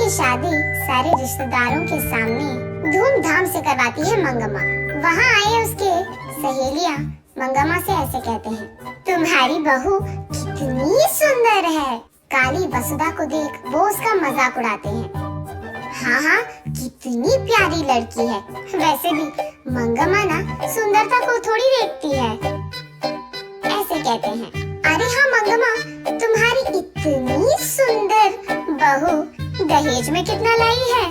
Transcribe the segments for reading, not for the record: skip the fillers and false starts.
की शादी सारे रिश्तेदारों के सामने धूमधाम से करवाती है मंगम्मा। वहाँ आए उसके सहेलियाँ मंगम्मा से ऐसे कहते हैं, तुम्हारी बहू कितनी सुंदर है। काली वसुधा को देख वो उसका मजाक उड़ाते हैं। हाँ, कितनी प्यारी लड़की है। वैसे भी मंगम्मा ना सुंदरता को थोड़ी देखती है। ऐसे कहते हैं, अरे हाँ मंगम्मा, तुम्हारी इतनी सुंदर बहू दहेज में कितना लाई है?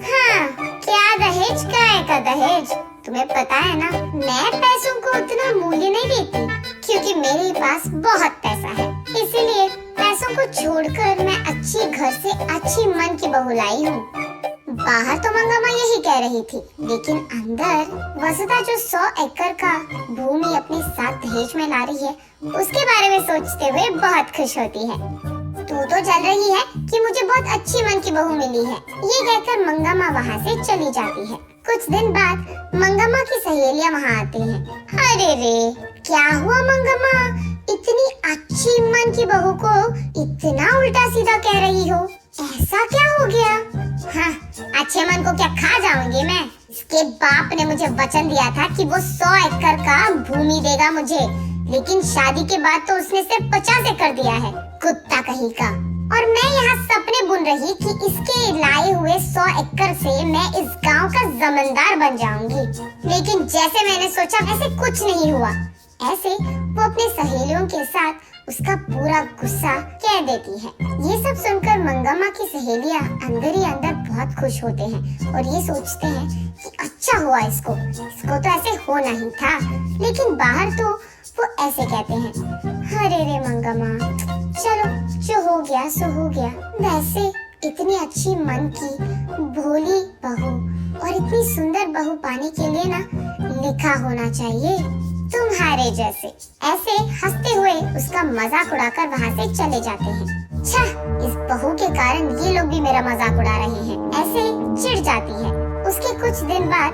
हाँ, क्या दहेज का दहेज? तुम्हें पता है ना, मैं पैसों को उतना मूल्य नहीं देती, क्योंकि मेरे पास बहुत पैसा है। इसीलिए पैसों को छोड़कर मैं अच्छी घर से अच्छी मन की बहू लाई हूँ। बाहर तो मंगम्मा यही कह रही थी, लेकिन अंदर वसुधा जो 100 एकड़ का भूमि अपने साथ दहेज में ला रही है, उसके बारे में सोचते हुए बहुत खुश होती है। तू तो चल रही है कि मुझे बहुत अच्छी मन की बहू मिली है, ये कहकर मंगम्मा वहाँ से चली जाती है। कुछ दिन बाद मंगम्मा की सहेलियाँ वहाँ आती हैं। अरे रे, क्या हुआ मंगम्मा, इतनी अच्छी मन की बहू को इतना उल्टा सीधा कह रही हो? ऐसा क्या हो गया? हाँ, अच्छे मन को क्या खा जाऊंगी मैं? इसके बाप ने मुझे वचन दिया था कि वो 100 एकड़ का भूमि देगा मुझे, लेकिन शादी के बाद तो उसने सिर्फ 50 एकड़ दिया है, कुत्ता कहीं का। और मैं यहाँ सपने बुन रही कि इसके लाए हुए 100 एकड़ से मैं इस गांव का जमींदार बन जाऊंगी, लेकिन जैसे मैंने सोचा वैसे कुछ नहीं हुआ। ऐसे वो अपने सहेलियों के साथ उसका पूरा गुस्सा कह देती है। ये सब सुनकर मंगम्मा की सहेलियाँ अंदर ही अंदर बहुत खुश होते हैं और ये सोचते हैं कि अच्छा हुआ, इसको तो ऐसे होना ही था। लेकिन बाहर तो वो ऐसे कहते हैं, अरे रे मंगम्मा, चलो जो हो गया सो हो गया। वैसे इतनी अच्छी मन की भोली बहू और इतनी सुंदर बहू पाने के लिए ना लिखा होना चाहिए तुम्हारे जैसे। ऐसे हंसते हुए उसका मजाक उड़ाकर वहाँ से चले जाते हैं। छह, इस बहू के कारण ये लोग भी मेरा मजाक उड़ा रहे हैं, ऐसे चिढ़ जाती है। उसके कुछ दिन बाद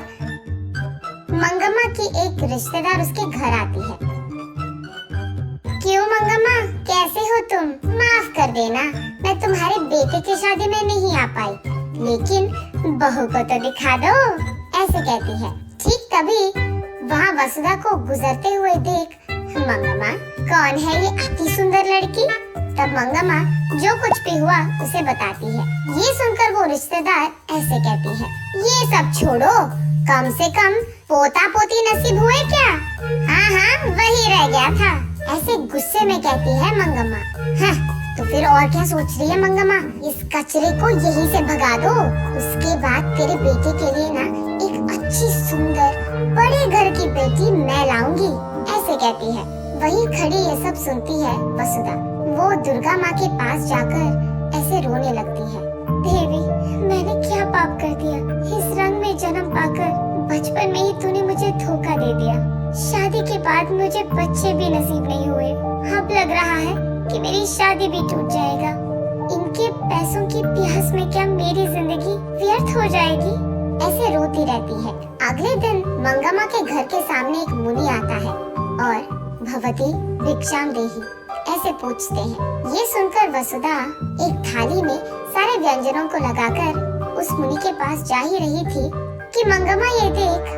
मंगम्मा की एक रिश्तेदार उसके घर आती है। क्यों मंगम्मा, कैसे हो तुम? माफ कर देना, मैं तुम्हारे बेटे की शादी में नहीं आ पाई, लेकिन बहू को तो दिखा दो, ऐसे कहती है। ठीक तभी वहाँ वसुधा को गुजरते हुए देख मंगम्मा, कौन है ये अति सुंदर लड़की? तब मंगम्मा जो कुछ भी हुआ उसे बताती है। ये सुनकर वो रिश्तेदार ऐसे कहती है, ये सब छोड़ो, कम से कम पोता पोती नसीब हुए क्या? हाँ, वही रह गया था, ऐसे गुस्से में कहती है मंगम्मा। हाँ, तो फिर और क्या सोच रही है मंगम्मा? इस कचरे को यहीं से भगा दो, उसके बाद तेरे बेटे के लिए ना एक अच्छी सुंदर बड़े घर की बेटी मैं लाऊंगी, ऐसे कहती है। वहीं खड़ी ये सब सुनती है वसुधा। वो दुर्गा माँ के पास जाकर ऐसे रोने लगती है। देवी, मैंने क्या पाप कर दिया? इस रंग में जन्म पाकर बचपन में ही तूने मुझे धोखा दे दिया। शादी के बाद मुझे बच्चे भी नसीब नहीं हुए। अब लग रहा है कि मेरी शादी भी टूट जाएगा। इनके पैसों की प्यास में क्या मेरी जिंदगी व्यर्थ हो जाएगी? ऐसे रोती रहती है। अगले दिन मंगम्मा के घर के सामने एक मुनि आता है और भवती भिक्षाम देहि ऐसे पूछते हैं। ये सुनकर वसुधा एक थाली में सारे व्यंजनों को लगाकर उस मुनि के पास जा ही रही थी कि मंगम्मा ये देख,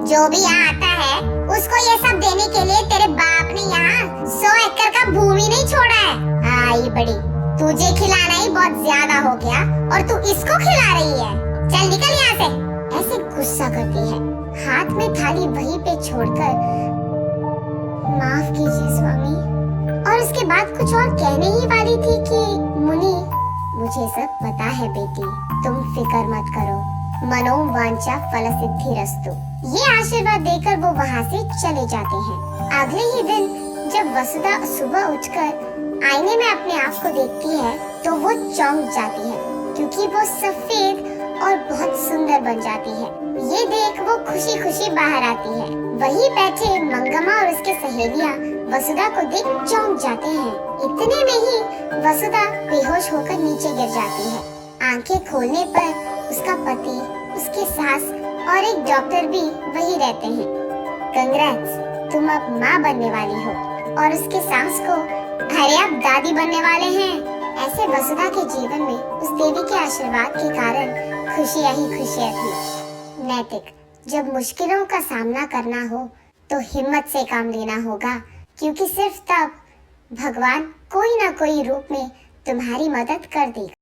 जो भी यहाँ आता है उसको ये सब देने के लिए तेरे बाप ने यहाँ 100 एकड़ का भूमि नहीं छोड़ा है। आई बड़ी, तुझे खिलाना ही बहुत ज्यादा हो गया और तू इसको खिला रही है, चल निकल यहाँ से, ऐसे गुस्सा करती है। हाथ में थाली वहीं पे छोड़कर, माफ कीजिए स्वामी, और उसके बाद कुछ और कहने ही वाली थी कि मुनि, मुझे सब पता है बेटी, तुम फिक्र मत करो, मनोवांछा फलसिद्धिरस्तु। ये आशीर्वाद देकर वो वहाँ से चले जाते हैं। अगले ही दिन जब वसुधा सुबह उठकर आईने में अपने आप को देखती है तो वो चौंक जाती है, क्योंकि वो सफेद और बहुत सुंदर बन जाती है। ये देख वो खुशी खुशी बाहर आती है। वहीं बैठे मंगम्मा और उसके सहेलियाँ वसुधा को देख चौंक जाते हैं। इतने में ही वसुधा बेहोश होकर नीचे गिर जाती है। आंखें खोलने पर उसका पति, उसकी सास और एक डॉक्टर भी वही रहते हैं। कंग्रेट्स, तुम अब माँ बनने वाली हो। और उसके सास को, अरे आप दादी बनने वाले हैं। ऐसे वसुधा के जीवन में उस देवी के आशीर्वाद के कारण खुशियां ही खुशियां थी। नैतिक, जब मुश्किलों का सामना करना हो तो हिम्मत से काम लेना होगा, क्योंकि सिर्फ तब भगवान कोई ना कोई रूप में तुम्हारी मदद कर देगा।